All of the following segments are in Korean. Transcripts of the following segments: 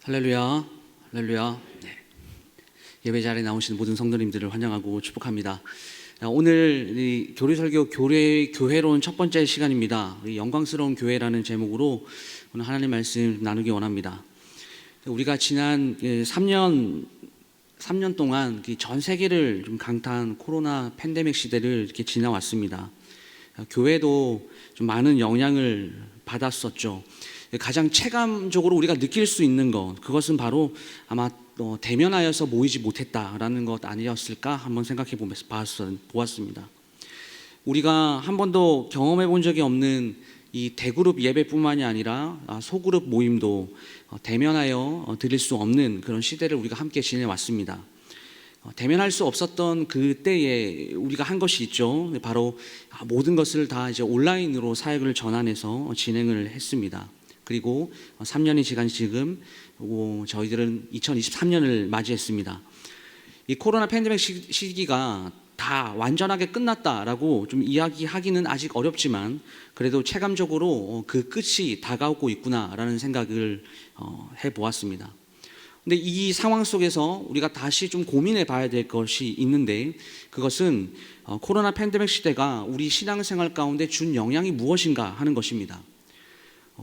할렐루야, 할렐루야. 네. 예배 자리에 나오신 모든 성도님들을 환영하고 축복합니다. 오늘 이 교리설교 교회론 첫 번째 시간입니다. 영광스러운 교회라는 제목으로 오늘 하나님 말씀 나누기 원합니다. 우리가 지난 3년 동안 전 세계를 좀 강타한 코로나 팬데믹 시대를 이렇게 지나왔습니다. 교회도 좀 많은 영향을 받았었죠. 가장 체감적으로 우리가 느낄 수 있는 것, 그것은 바로 아마 대면하여서 모이지 못했다라는 것 아니었을까 한번 생각해 보았습니다. 우리가 한 번도 경험해 본 적이 없는 이 대그룹 예배뿐만이 아니라 소그룹 모임도 대면하여 드릴 수 없는 그런 시대를 우리가 함께 지내왔습니다. 대면할 수 없었던 그때에 우리가 한 것이 있죠. 바로 모든 것을 다 이제 온라인으로 사역을 전환해서 진행을 했습니다. 그리고 3년이 지난 지금 저희들은 2023년을 맞이했습니다. 이 코로나 팬데믹 시기가 다 완전하게 끝났다라고 좀 이야기하기는 아직 어렵지만 그래도 체감적으로 그 끝이 다가오고 있구나라는 생각을 해보았습니다. 근데 이 상황 속에서 우리가 다시 좀 고민해 봐야 될 것이 있는데, 그것은 코로나 팬데믹 시대가 우리 신앙생활 가운데 준 영향이 무엇인가 하는 것입니다.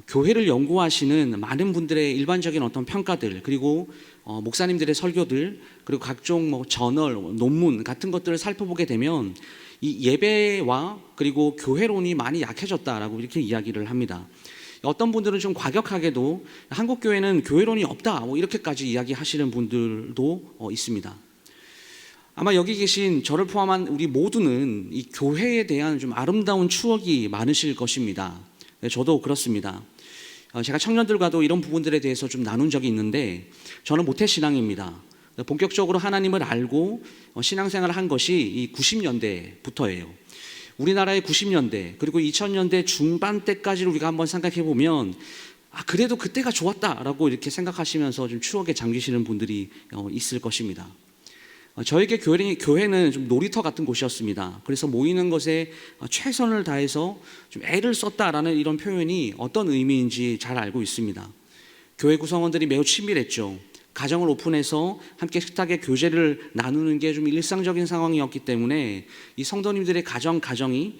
교회를 연구하시는 많은 분들의 일반적인 어떤 평가들, 그리고 목사님들의 설교들, 그리고 각종 저널, 논문 같은 것들을 살펴보게 되면 이 예배와 그리고 교회론이 많이 약해졌다라고 이렇게 이야기를 합니다. 어떤 분들은 좀 과격하게도 한국 교회는 교회론이 없다 이렇게까지 이야기하시는 분들도 있습니다. 아마 여기 계신 저를 포함한 우리 모두는 이 교회에 대한 좀 아름다운 추억이 많으실 것입니다. 저도 그렇습니다. 제가 청년들과도 이런 부분들에 대해서 좀 나눈 적이 있는데, 저는 모태신앙입니다. 본격적으로 하나님을 알고 신앙생활을 한 것이 이 90년대부터예요. 우리나라의 90년대 그리고 2000년대 중반 때까지를 우리가 한번 생각해 보면 그래도 그때가 좋았다라고 이렇게 생각하시면서 좀 추억에 잠기시는 분들이 있을 것입니다. 저에게 교회는 좀 놀이터 같은 곳이었습니다. 그래서 모이는 것에 최선을 다해서 좀 애를 썼다라는 이런 표현이 어떤 의미인지 잘 알고 있습니다. 교회 구성원들이 매우 친밀했죠. 가정을 오픈해서 함께 식탁에 교제를 나누는 게 좀 일상적인 상황이었기 때문에 이 성도님들의 가정이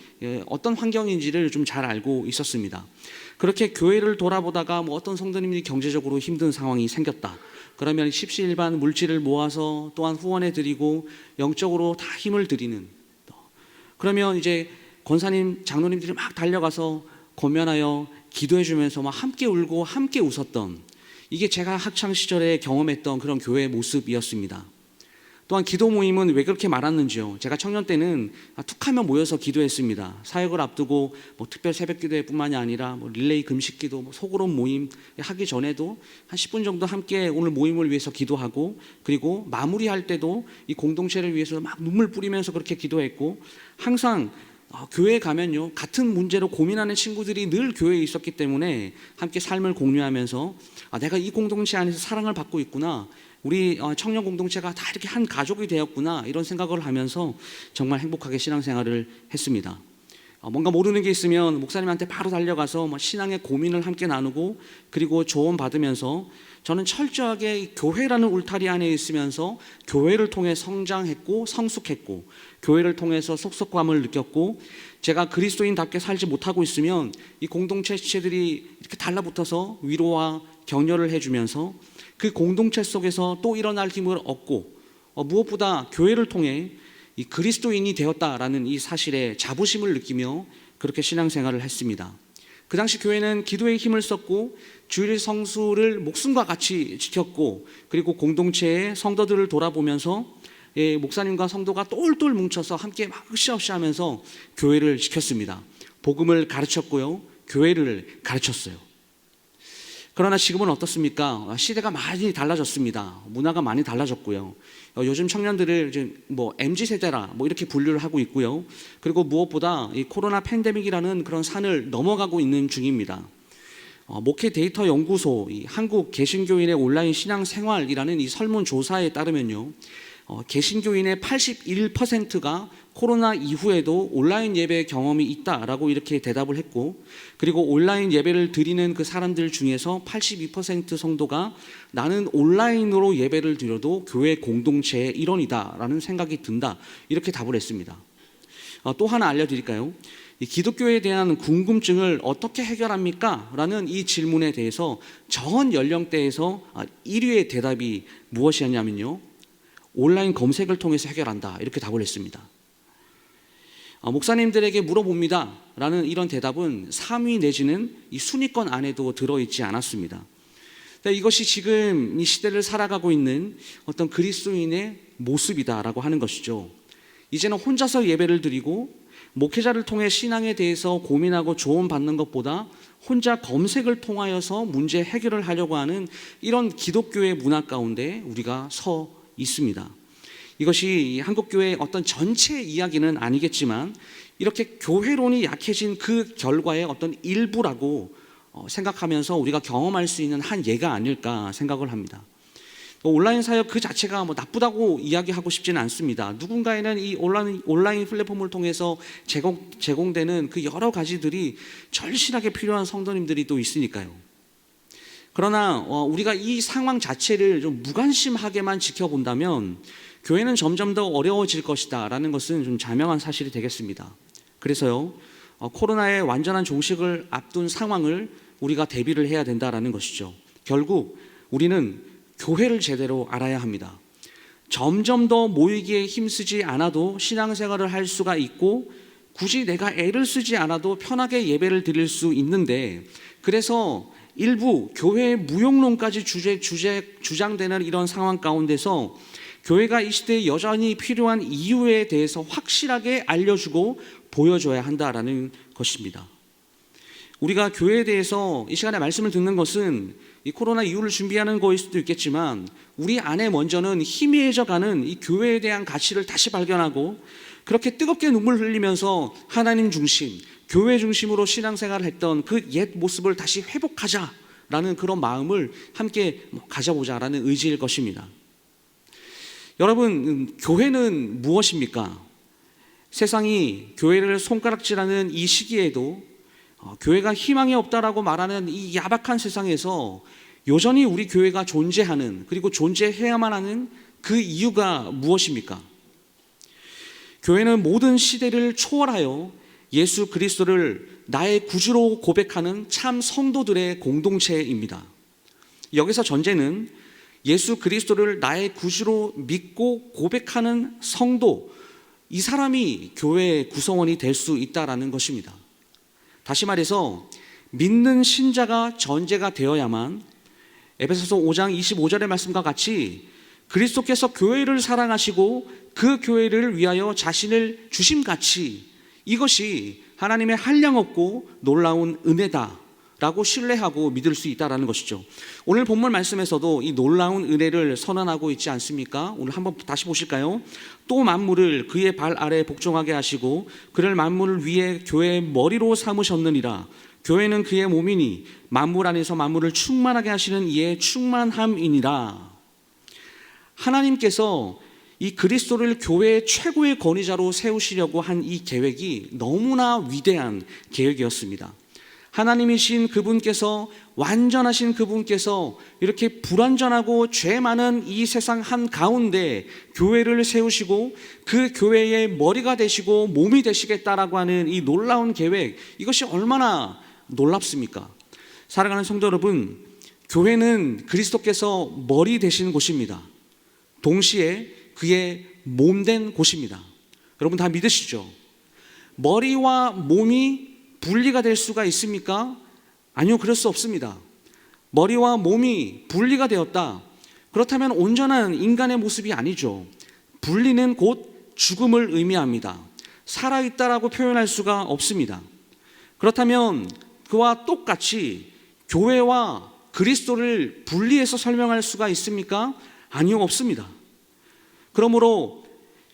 어떤 환경인지를 좀 잘 알고 있었습니다. 그렇게 교회를 돌아보다가 어떤 성도님들이 경제적으로 힘든 상황이 생겼다. 그러면 십시일반 물질을 모아서 또한 후원해 드리고 영적으로 다 힘을 드리는, 그러면 이제 권사님, 장로님들이 막 달려가서 권면하여 기도해 주면서 막 함께 울고 함께 웃었던, 이게 제가 학창 시절에 경험했던 그런 교회의 모습이었습니다. 또한 기도 모임은 왜 그렇게 많았는지요. 제가 청년 때는 툭하면 모여서 기도했습니다. 사역을 앞두고 특별 새벽 기도회뿐만이 아니라 릴레이 금식 기도, 소그룹 모임 하기 전에도 한 10분 정도 함께 오늘 모임을 위해서 기도하고, 그리고 마무리할 때도 이 공동체를 위해서 막 눈물 뿌리면서 그렇게 기도했고, 항상 교회에 가면요, 같은 문제로 고민하는 친구들이 늘 교회에 있었기 때문에 함께 삶을 공유하면서 내가 이 공동체 안에서 사랑을 받고 있구나, 우리 청년 공동체가 다 이렇게 한 가족이 되었구나, 이런 생각을 하면서 정말 행복하게 신앙생활을 했습니다. 뭔가 모르는 게 있으면 목사님한테 바로 달려가서 신앙의 고민을 함께 나누고, 그리고 조언 받으면서 저는 철저하게 교회라는 울타리 안에 있으면서 교회를 통해 성장했고 성숙했고, 교회를 통해서 속속감을 느꼈고, 제가 그리스도인답게 살지 못하고 있으면 이 공동체 지체들이 이렇게 달라붙어서 위로와 격려를 해주면서 그 공동체 속에서 또 일어날 힘을 얻고, 무엇보다 교회를 통해 이 그리스도인이 되었다라는 이 사실에 자부심을 느끼며 그렇게 신앙생활을 했습니다. 그 당시 교회는 기도에 힘을 썼고 주일 성수를 목숨과 같이 지켰고, 그리고 공동체의 성도들을 돌아보면서 목사님과 성도가 똘똘 뭉쳐서 함께 막 으쌰으쌰 하면서 교회를 지켰습니다. 복음을 가르쳤고요, 교회를 가르쳤어요. 그러나 지금은 어떻습니까? 시대가 많이 달라졌습니다. 문화가 많이 달라졌고요. 요즘 청년들을 MZ세대라 이렇게 분류를 하고 있고요. 그리고 무엇보다 이 코로나 팬데믹이라는 그런 산을 넘어가고 있는 중입니다. 목회 데이터 연구소, 이 한국 개신교인의 온라인 신앙생활이라는 이 설문조사에 따르면요, 개신교인의 81%가 코로나 이후에도 온라인 예배 경험이 있다라고 이렇게 대답을 했고, 그리고 온라인 예배를 드리는 그 사람들 중에서 82% 성도가 나는 온라인으로 예배를 드려도 교회 공동체의 일원이다라는 생각이 든다, 이렇게 답을 했습니다. 또 하나 알려드릴까요? 이 기독교에 대한 궁금증을 어떻게 해결합니까? 라는 이 질문에 대해서 전 연령대에서 1위의 대답이 무엇이었냐면요, 온라인 검색을 통해서 해결한다, 이렇게 답을 했습니다. 목사님들에게 물어봅니다 라는 이런 대답은 3위 내지는 이 순위권 안에도 들어있지 않았습니다. 이것이 지금 이 시대를 살아가고 있는 어떤 그리스도인의 모습이다라고 하는 것이죠. 이제는 혼자서 예배를 드리고 목회자를 통해 신앙에 대해서 고민하고 조언받는 것보다 혼자 검색을 통하여서 문제 해결을 하려고 하는 이런 기독교의 문화 가운데 우리가 서 있습니다. 이것이 한국교회의 어떤 전체 이야기는 아니겠지만 이렇게 교회론이 약해진 그 결과의 어떤 일부라고 생각하면서 우리가 경험할 수 있는 한 예가 아닐까 생각을 합니다. 온라인 사역 그 자체가 나쁘다고 이야기하고 싶지는 않습니다. 누군가에는 이 온라인 플랫폼을 통해서 제공되는 그 여러 가지들이 절실하게 필요한 성도님들이 또 있으니까요. 그러나 우리가 이 상황 자체를 좀 무관심하게만 지켜본다면 교회는 점점 더 어려워질 것이다 라는 것은 좀 자명한 사실이 되겠습니다. 그래서요, 코로나의 완전한 종식을 앞둔 상황을 우리가 대비를 해야 된다라는 것이죠. 결국 우리는 교회를 제대로 알아야 합니다. 점점 더 모이기에 힘쓰지 않아도 신앙생활을 할 수가 있고 굳이 내가 애를 쓰지 않아도 편하게 예배를 드릴 수 있는데, 그래서 일부 교회의 무용론까지 주장되는 이런 상황 가운데서 교회가 이 시대에 여전히 필요한 이유에 대해서 확실하게 알려주고 보여줘야 한다라는 것입니다. 우리가 교회에 대해서 이 시간에 말씀을 듣는 것은 이 코로나 이후를 준비하는 거일 수도 있겠지만 우리 안에 먼저는 희미해져가는 이 교회에 대한 가치를 다시 발견하고 그렇게 뜨겁게 눈물 흘리면서 하나님 중심, 교회 중심으로 신앙생활을 했던 그 옛 모습을 다시 회복하자라는 그런 마음을 함께 가져보자라는 의지일 것입니다. 여러분, 교회는 무엇입니까? 세상이 교회를 손가락질하는 이 시기에도 교회가 희망이 없다라고 말하는 이 야박한 세상에서 여전히 우리 교회가 존재하는, 그리고 존재해야만 하는 그 이유가 무엇입니까? 교회는 모든 시대를 초월하여 예수 그리스도를 나의 구주로 고백하는 참 성도들의 공동체입니다. 여기서 전제는 예수 그리스도를 나의 구주로 믿고 고백하는 성도, 이 사람이 교회의 구성원이 될 수 있다라는 것입니다. 다시 말해서 믿는 신자가 전제가 되어야만 에베소서 5장 25절의 말씀과 같이 그리스도께서 교회를 사랑하시고 그 교회를 위하여 자신을 주심같이, 이것이 하나님의 한량없고 놀라운 은혜다 라고 신뢰하고 믿을 수 있다는 것이죠. 오늘 본문 말씀에서도 이 놀라운 은혜를 선언하고 있지 않습니까? 오늘 한번 다시 보실까요? 또 만물을 그의 발 아래 복종하게 하시고 그를 만물을 위해 교회의 머리로 삼으셨느니라. 교회는 그의 몸이니 만물 안에서 만물을 충만하게 하시는 이의 충만함이니라. 하나님께서 이 그리스도를 교회의 최고의 권위자로 세우시려고 한 이 계획이 너무나 위대한 계획이었습니다. 하나님이신 그분께서, 완전하신 그분께서 이렇게 불완전하고 죄 많은 이 세상 한가운데 교회를 세우시고 그 교회의 머리가 되시고 몸이 되시겠다라고 하는 이 놀라운 계획, 이것이 얼마나 놀랍습니까? 사랑하는 성도 여러분, 교회는 그리스도께서 머리 되신 곳입니다. 동시에 그의 몸된 곳입니다. 여러분 다 믿으시죠? 머리와 몸이 분리가 될 수가 있습니까? 아니요, 그럴 수 없습니다. 머리와 몸이 분리가 되었다. 그렇다면 온전한 인간의 모습이 아니죠. 분리는 곧 죽음을 의미합니다. 살아있다라고 표현할 수가 없습니다. 그렇다면 그와 똑같이 교회와 그리스도를 분리해서 설명할 수가 있습니까? 아니요, 없습니다. 그러므로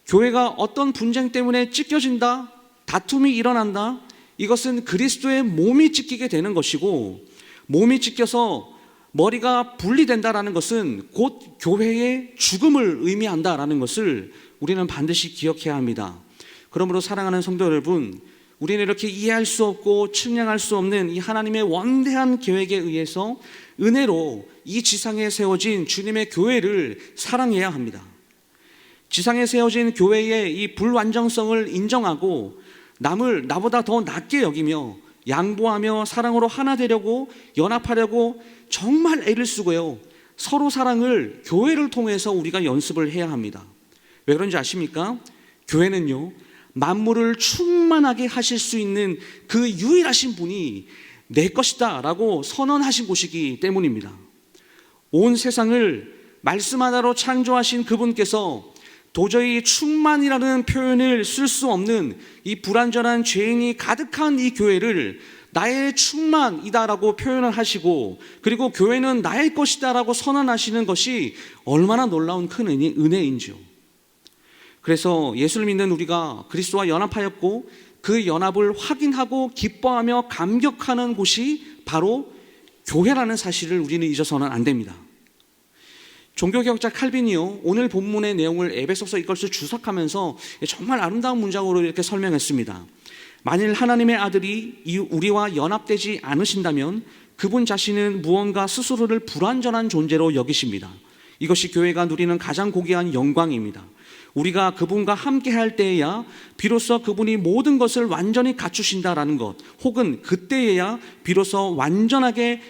교회가 어떤 분쟁 때문에 찢겨진다, 다툼이 일어난다, 이것은 그리스도의 몸이 찢기게 되는 것이고, 몸이 찢겨서 머리가 분리된다라는 것은 곧 교회의 죽음을 의미한다라는 것을 우리는 반드시 기억해야 합니다. 그러므로 사랑하는 성도 여러분, 우리는 이렇게 이해할 수 없고 측량할 수 없는 이 하나님의 원대한 계획에 의해서 은혜로 이 지상에 세워진 주님의 교회를 사랑해야 합니다. 지상에 세워진 교회의 이 불완전성을 인정하고 남을 나보다 더 낮게 여기며 양보하며 사랑으로 하나 되려고 연합하려고 정말 애를 쓰고요, 서로 사랑을 교회를 통해서 우리가 연습을 해야 합니다. 왜 그런지 아십니까? 교회는요, 만물을 충만하게 하실 수 있는 그 유일하신 분이 내 것이다 라고 선언하신 곳이기 때문입니다. 온 세상을 말씀 하나로 창조하신 그분께서 도저히 충만이라는 표현을 쓸 수 없는 이 불완전한 죄인이 가득한 이 교회를 나의 충만이다라고 표현을 하시고, 그리고 교회는 나의 것이다라고 선언하시는 것이 얼마나 놀라운 큰 은혜인지요. 그래서 예수를 믿는 우리가 그리스도와 연합하였고 그 연합을 확인하고 기뻐하며 감격하는 곳이 바로 교회라는 사실을 우리는 잊어서는 안 됩니다. 종교개혁자 칼빈이요, 오늘 본문의 내용을 에베소서 이것을 주석하면서 정말 아름다운 문장으로 이렇게 설명했습니다. 만일 하나님의 아들이 우리와 연합되지 않으신다면 그분 자신은 무언가 스스로를 불완전한 존재로 여기십니다. 이것이 교회가 누리는 가장 고귀한 영광입니다. 우리가 그분과 함께 할 때에야 비로소 그분이 모든 것을 완전히 갖추신다라는 것, 혹은 그때에야 비로소 완전하게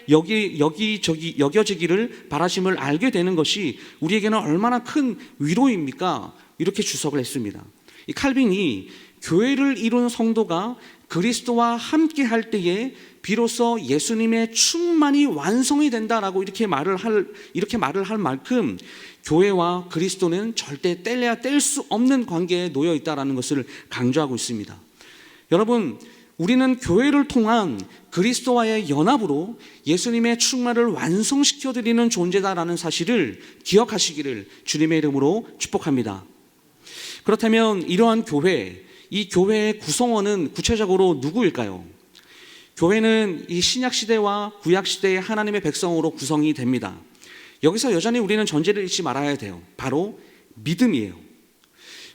여겨지기를 바라심을 알게 되는 것이 우리에게는 얼마나 큰 위로입니까? 이렇게 주석을 했습니다. 이 칼빈이 교회를 이룬 성도가 그리스도와 함께 할 때에 비로소 예수님의 충만이 완성이 된다라고 이렇게 말을 할 만큼 교회와 그리스도는 절대 뗄래야 뗄 수 없는 관계에 놓여 있다라는 것을 강조하고 있습니다. 여러분, 우리는 교회를 통한 그리스도와의 연합으로 예수님의 충만을 완성시켜 드리는 존재다라는 사실을 기억하시기를 주님의 이름으로 축복합니다. 그렇다면 이러한 교회, 이 교회의 구성원은 구체적으로 누구일까요? 교회는 이 신약시대와 구약시대의 하나님의 백성으로 구성이 됩니다. 여기서 여전히 우리는 전제를 잊지 말아야 돼요. 바로 믿음이에요.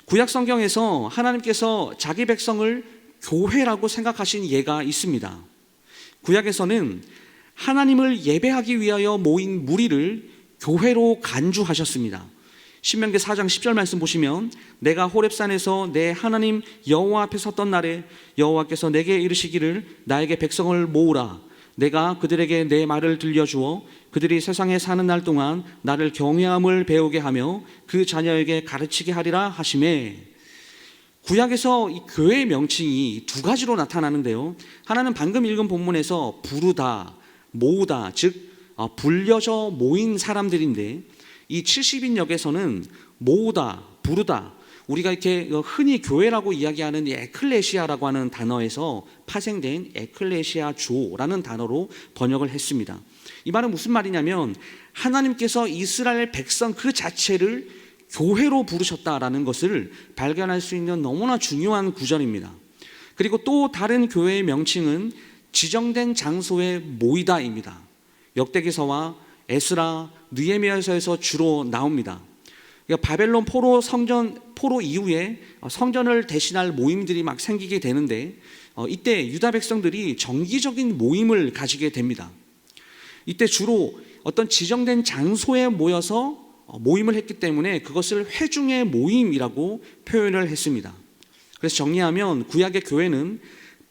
구약 성경에서 하나님께서 자기 백성을 교회라고 생각하신 예가 있습니다. 구약에서는 하나님을 예배하기 위하여 모인 무리를 교회로 간주하셨습니다. 신명기 4장 10절 말씀 보시면, 내가 호렙산에서 내 하나님 여호와 앞에 섰던 날에 여호와께서 내게 이르시기를 나에게 백성을 모으라. 내가 그들에게 내 말을 들려주어 그들이 세상에 사는 날 동안 나를 경외함을 배우게 하며 그 자녀에게 가르치게 하리라 하시매. 구약에서 이 교회의 명칭이 두 가지로 나타나는데요, 하나는 방금 읽은 본문에서 부르다, 모으다, 즉 불려져 모인 사람들인데, 이 70인역에서는 모으다, 부르다, 우리가 이렇게 흔히 교회라고 이야기하는 이 에클레시아라고 하는 단어에서 파생된 에클레시아조라는 단어로 번역을 했습니다. 이 말은 무슨 말이냐면, 하나님께서 이스라엘 백성 그 자체를 교회로 부르셨다라는 것을 발견할 수 있는 너무나 중요한 구절입니다. 그리고 또 다른 교회의 명칭은 지정된 장소에 모이다입니다. 역대기서와 에스라, 느헤미야서에서 주로 나옵니다. 그러니까 바벨론 포로 이후에 성전을 대신할 모임들이 막 생기게 되는데, 이때 유다 백성들이 정기적인 모임을 가지게 됩니다. 이때 주로 어떤 지정된 장소에 모여서 모임을 했기 때문에 그것을 회중의 모임이라고 표현을 했습니다. 그래서 정리하면 구약의 교회는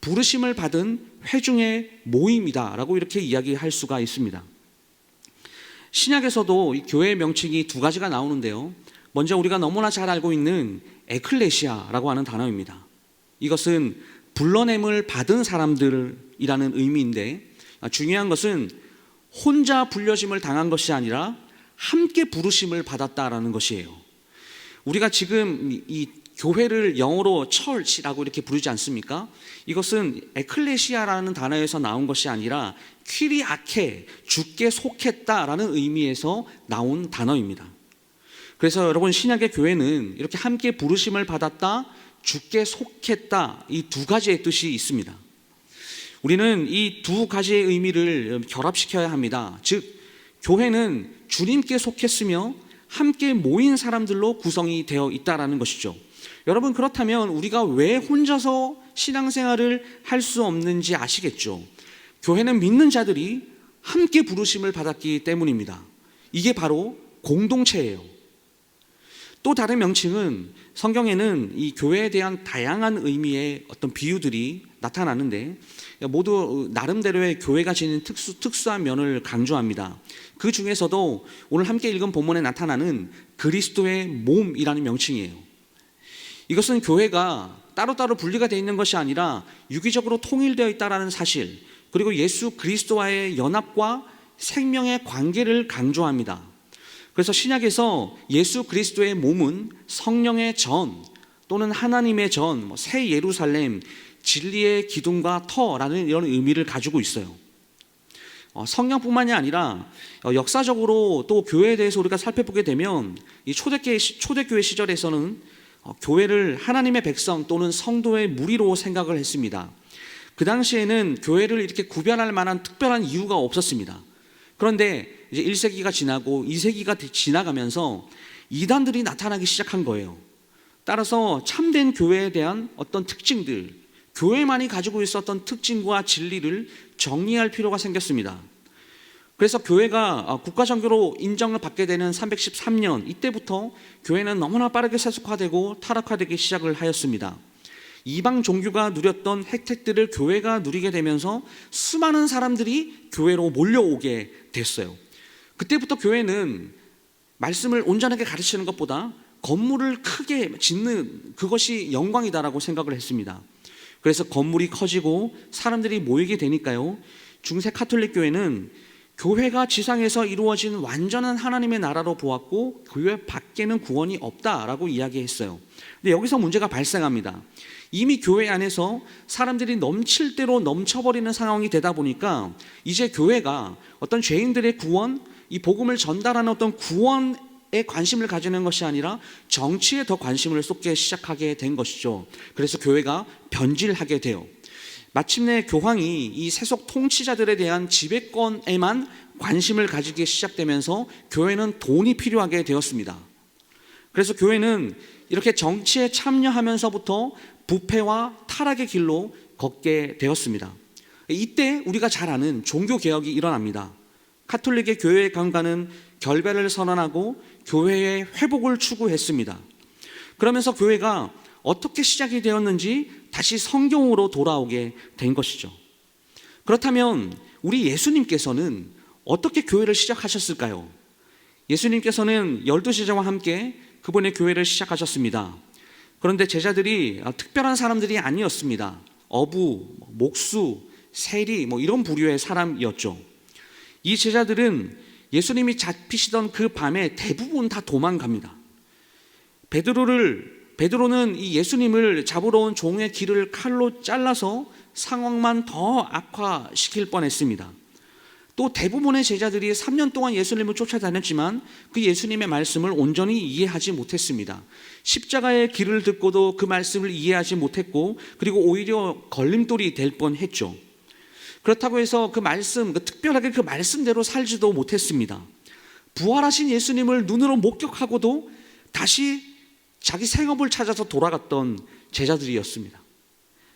부르심을 받은 회중의 모임이다라고 이렇게 이야기할 수가 있습니다. 신약에서도 이 교회의 명칭이 두 가지가 나오는데요, 먼저 우리가 너무나 잘 알고 있는 에클레시아라고 하는 단어입니다. 이것은 불러냄을 받은 사람들이라는 의미인데, 중요한 것은 혼자 불려짐을 당한 것이 아니라 함께 부르심을 받았다라는 것이에요. 우리가 지금 이 교회를 영어로 church라고 이렇게 부르지 않습니까? 이것은 에클레시아라는 단어에서 나온 것이 아니라 퀴리아케, 주께 속했다라는 의미에서 나온 단어입니다. 그래서 여러분, 신약의 교회는 이렇게 함께 부르심을 받았다, 주께 속했다, 이 두 가지의 뜻이 있습니다. 우리는 이 두 가지의 의미를 결합시켜야 합니다. 즉, 교회는 주님께 속했으며 함께 모인 사람들로 구성이 되어 있다라는 것이죠. 여러분, 그렇다면 우리가 왜 혼자서 신앙생활을 할 수 없는지 아시겠죠? 교회는 믿는 자들이 함께 부르심을 받았기 때문입니다. 이게 바로 공동체예요. 또 다른 명칭은 성경에는 이 교회에 대한 다양한 의미의 어떤 비유들이 나타나는데 모두 나름대로의 교회가 지닌 특수한 면을 강조합니다. 그 중에서도 오늘 함께 읽은 본문에 나타나는 그리스도의 몸이라는 명칭이에요. 이것은 교회가 따로따로 분리가 되어 있는 것이 아니라 유기적으로 통일되어 있다는 사실, 그리고 예수 그리스도와의 연합과 생명의 관계를 강조합니다. 그래서 신약에서 예수 그리스도의 몸은 성령의 전 또는 하나님의 전, 새 예루살렘, 진리의 기둥과 터라는 이런 의미를 가지고 있어요. 성령뿐만이 아니라 역사적으로 또 교회에 대해서 우리가 살펴보게 되면 이 초대교회 시절에서는 교회를 하나님의 백성 또는 성도의 무리로 생각을 했습니다. 그 당시에는 교회를 이렇게 구별할 만한 특별한 이유가 없었습니다. 그런데 이제 1세기가 지나고 2세기가 지나가면서 이단들이 나타나기 시작한 거예요. 따라서 참된 교회에 대한 어떤 특징들, 교회만이 가지고 있었던 특징과 진리를 정리할 필요가 생겼습니다. 그래서 교회가 국가정교로 인정을 받게 되는 313년 이때부터 교회는 너무나 빠르게 세속화되고 타락화되기 시작을 하였습니다. 이방 종교가 누렸던 혜택들을 교회가 누리게 되면서 수많은 사람들이 교회로 몰려오게 됐어요. 그때부터 교회는 말씀을 온전하게 가르치는 것보다 건물을 크게 짓는 그것이 영광이다라고 생각을 했습니다. 그래서 건물이 커지고 사람들이 모이게 되니까요, 중세 카톨릭 교회는 교회가 지상에서 이루어진 완전한 하나님의 나라로 보았고 교회 밖에는 구원이 없다라고 이야기했어요. 근데 여기서 문제가 발생합니다. 이미 교회 안에서 사람들이 넘칠 대로 넘쳐버리는 상황이 되다 보니까 이제 교회가 어떤 죄인들의 구원, 이 복음을 전달하는 어떤 구원에 관심을 가지는 것이 아니라 정치에 더 관심을 쏟게 시작하게 된 것이죠. 그래서 교회가 변질하게 돼요. 마침내 교황이 이 세속 통치자들에 대한 지배권에만 관심을 가지기 시작되면서 교회는 돈이 필요하게 되었습니다. 그래서 교회는 이렇게 정치에 참여하면서부터 부패와 타락의 길로 걷게 되었습니다. 이때 우리가 잘 아는 종교개혁이 일어납니다. 카톨릭의 교회 강가는 결배를 선언하고 교회의 회복을 추구했습니다. 그러면서 교회가 어떻게 시작이 되었는지 다시 성경으로 돌아오게 된 것이죠. 그렇다면 우리 예수님께서는 어떻게 교회를 시작하셨을까요? 예수님께서는 12제자와 함께 그분의 교회를 시작하셨습니다. 그런데 제자들이 특별한 사람들이 아니었습니다. 어부, 목수, 세리 이런 부류의 사람이었죠. 이 제자들은 예수님이 잡히시던 그 밤에 대부분 다 도망갑니다. 베드로는 이 예수님을 잡으러 온 종의 귀를 칼로 잘라서 상황만 더 악화시킬 뻔했습니다. 또 대부분의 제자들이 3년 동안 예수님을 쫓아다녔지만 그 예수님의 말씀을 온전히 이해하지 못했습니다. 십자가의 길을 듣고도 그 말씀을 이해하지 못했고, 그리고 오히려 걸림돌이 될 뻔했죠. 그렇다고 해서 그 말씀, 특별하게 그 말씀대로 살지도 못했습니다. 부활하신 예수님을 눈으로 목격하고도 다시 자기 생업을 찾아서 돌아갔던 제자들이었습니다.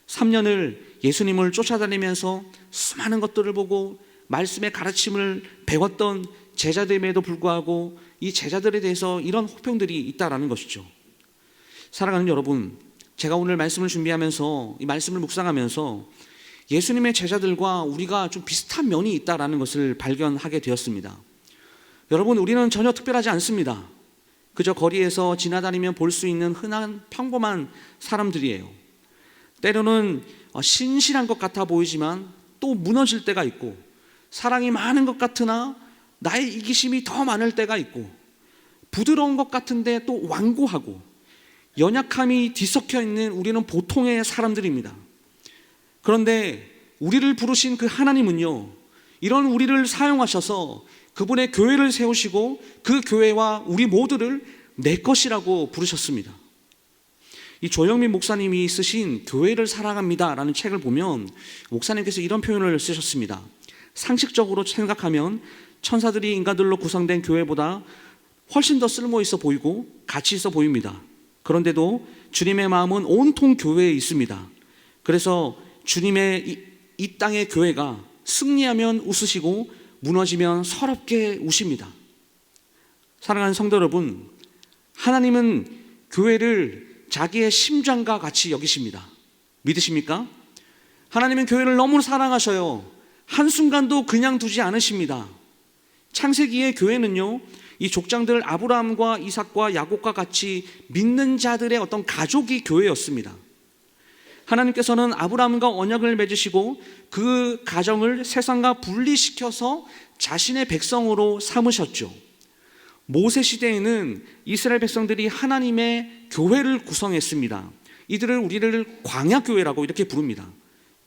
3년을 예수님을 쫓아다니면서 수많은 것들을 보고 말씀의 가르침을 배웠던 제자들임에도 불구하고 이 제자들에 대해서 이런 혹평들이 있다라는 것이죠. 사랑하는 여러분, 제가 오늘 말씀을 준비하면서 이 말씀을 묵상하면서 예수님의 제자들과 우리가 좀 비슷한 면이 있다라는 것을 발견하게 되었습니다. 여러분, 우리는 전혀 특별하지 않습니다. 그저 거리에서 지나다니면 볼 수 있는 흔한 평범한 사람들이에요. 때로는 신실한 것 같아 보이지만 또 무너질 때가 있고, 사랑이 많은 것 같으나 나의 이기심이 더 많을 때가 있고, 부드러운 것 같은데 또 완고하고 연약함이 뒤섞여 있는 우리는 보통의 사람들입니다. 그런데 우리를 부르신 그 하나님은요, 이런 우리를 사용하셔서 그분의 교회를 세우시고 그 교회와 우리 모두를 내 것이라고 부르셨습니다. 이 조영민 목사님이 쓰신 교회를 사랑합니다 라는 책을 보면 목사님께서 이런 표현을 쓰셨습니다. 상식적으로 생각하면 천사들이 인간들로 구성된 교회보다 훨씬 더 쓸모 있어 보이고 가치 있어 보입니다. 그런데도 주님의 마음은 온통 교회에 있습니다. 그래서 주님의 이 땅의 교회가 승리하면 웃으시고 무너지면 서럽게 우십니다. 사랑하는 성도 여러분, 하나님은 교회를 자기의 심장과 같이 여기십니다. 믿으십니까? 하나님은 교회를 너무 사랑하셔요. 한순간도 그냥 두지 않으십니다. 창세기의 교회는요, 이 족장들 아브라함과 이삭과 야곱과 같이 믿는 자들의 어떤 가족이 교회였습니다. 하나님께서는 아브라함과 언약을 맺으시고 그 가정을 세상과 분리시켜서 자신의 백성으로 삼으셨죠. 모세 시대에는 이스라엘 백성들이 하나님의 교회를 구성했습니다. 이들을 우리를 광야교회라고 이렇게 부릅니다.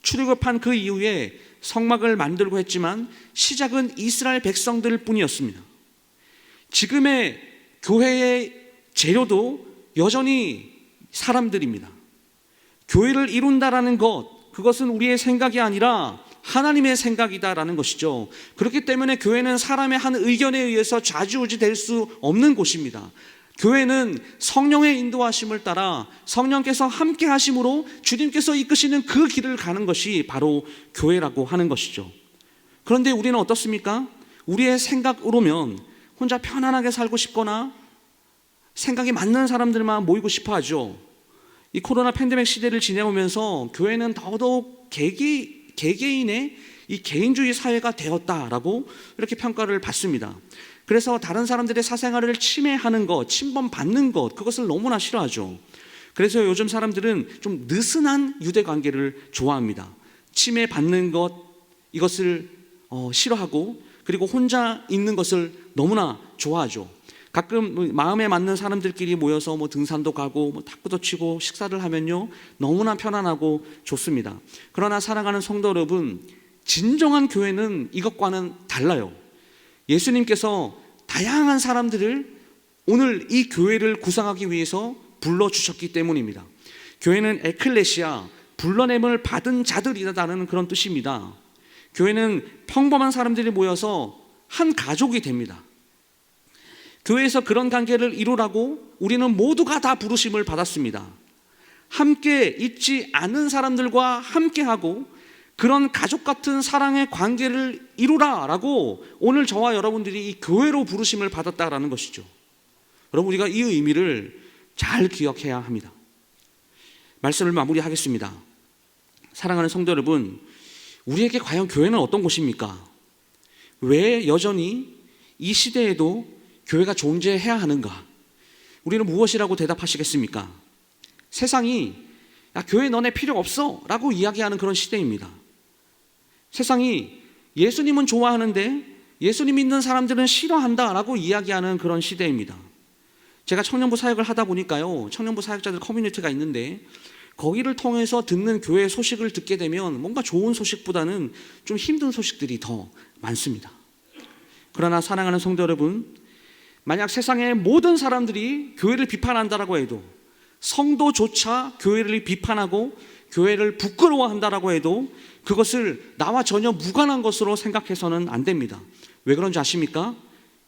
출애굽한 그 이후에 성막을 만들고 했지만 시작은 이스라엘 백성들 뿐이었습니다. 지금의 교회의 재료도 여전히 사람들입니다. 교회를 이룬다라는 것, 그것은 우리의 생각이 아니라 하나님의 생각이다라는 것이죠. 그렇기 때문에 교회는 사람의 한 의견에 의해서 좌지우지 될 수 없는 곳입니다. 교회는 성령의 인도하심을 따라 성령께서 함께 하심으로 주님께서 이끄시는 그 길을 가는 것이 바로 교회라고 하는 것이죠. 그런데 우리는 어떻습니까? 우리의 생각으로면 혼자 편안하게 살고 싶거나 생각이 맞는 사람들만 모이고 싶어 하죠. 이 코로나 팬데믹 시대를 지내오면서 교회는 더더욱 개개인의 이 개인주의 사회가 되었다라고 이렇게 평가를 받습니다. 그래서 다른 사람들의 사생활을 침해하는 것, 침범받는 것, 그것을 너무나 싫어하죠. 그래서 요즘 사람들은 좀 느슨한 유대 관계를 좋아합니다. 침해받는 것, 이것을 싫어하고, 그리고 혼자 있는 것을 너무나 좋아하죠. 가끔 마음에 맞는 사람들끼리 모여서 등산도 가고 탁구도 치고 식사를 하면요, 너무나 편안하고 좋습니다. 그러나 사랑하는 성도 여러분, 진정한 교회는 이것과는 달라요. 예수님께서 다양한 사람들을 오늘 이 교회를 구성하기 위해서 불러주셨기 때문입니다. 교회는 에클레시아, 불러냄을 받은 자들이라는 그런 뜻입니다. 교회는 평범한 사람들이 모여서 한 가족이 됩니다. 교회에서 그런 관계를 이루라고 우리는 모두가 다 부르심을 받았습니다. 함께 있지 않은 사람들과 함께하고 그런 가족 같은 사랑의 관계를 이루라라고 오늘 저와 여러분들이 이 교회로 부르심을 받았다라는 것이죠. 여러분, 우리가 이 의미를 잘 기억해야 합니다. 말씀을 마무리하겠습니다. 사랑하는 성도 여러분, 우리에게 과연 교회는 어떤 곳입니까? 왜 여전히 이 시대에도 교회가 존재해야 하는가? 우리는 무엇이라고 대답하시겠습니까? 세상이 야, 교회 너네 필요 없어 라고 이야기하는 그런 시대입니다. 세상이 예수님은 좋아하는데 예수님 믿는 사람들은 싫어한다 라고 이야기하는 그런 시대입니다. 제가 청년부 사역을 하다 보니까요, 청년부 사역자들 커뮤니티가 있는데 거기를 통해서 듣는 교회 소식을 듣게 되면 뭔가 좋은 소식보다는 좀 힘든 소식들이 더 많습니다. 그러나 사랑하는 성도 여러분, 만약 세상의 모든 사람들이 교회를 비판한다라고 해도, 성도조차 교회를 비판하고 교회를 부끄러워한다라고 해도 그것을 나와 전혀 무관한 것으로 생각해서는 안 됩니다. 왜 그런지 아십니까?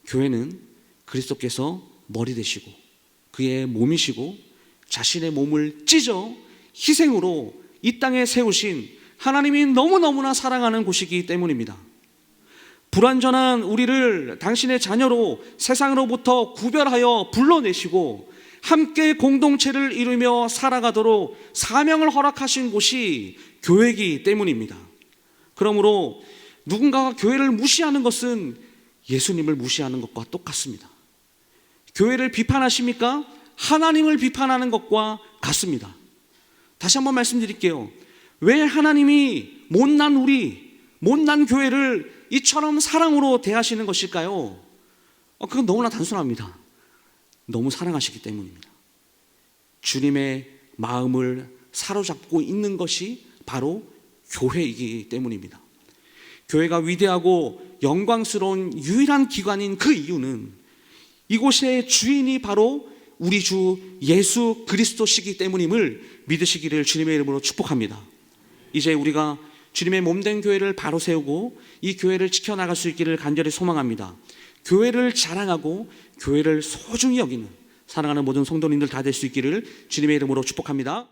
교회는 그리스도께서 머리 되시고 그의 몸이시고 자신의 몸을 찢어 희생으로 이 땅에 세우신 하나님이 너무너무나 사랑하는 곳이기 때문입니다. 불완전한 우리를 당신의 자녀로 세상으로부터 구별하여 불러내시고 함께 공동체를 이루며 살아가도록 사명을 허락하신 곳이 교회이기 때문입니다. 그러므로 누군가가 교회를 무시하는 것은 예수님을 무시하는 것과 똑같습니다. 교회를 비판하십니까? 하나님을 비판하는 것과 같습니다. 다시 한번 말씀드릴게요. 왜 하나님이 못난 교회를 이처럼 사랑으로 대하시는 것일까요? 그건 너무나 단순합니다. 너무 사랑하시기 때문입니다. 주님의 마음을 사로잡고 있는 것이 바로 교회이기 때문입니다. 교회가 위대하고 영광스러운 유일한 기관인 그 이유는 이곳의 주인이 바로 우리 주 예수 그리스도시기 때문임을 믿으시기를 주님의 이름으로 축복합니다. 이제 우리가 주님의 몸된 교회를 바로 세우고 이 교회를 지켜나갈 수 있기를 간절히 소망합니다. 교회를 자랑하고 교회를 소중히 여기는 사랑하는 모든 성도님들 다 될 수 있기를 주님의 이름으로 축복합니다.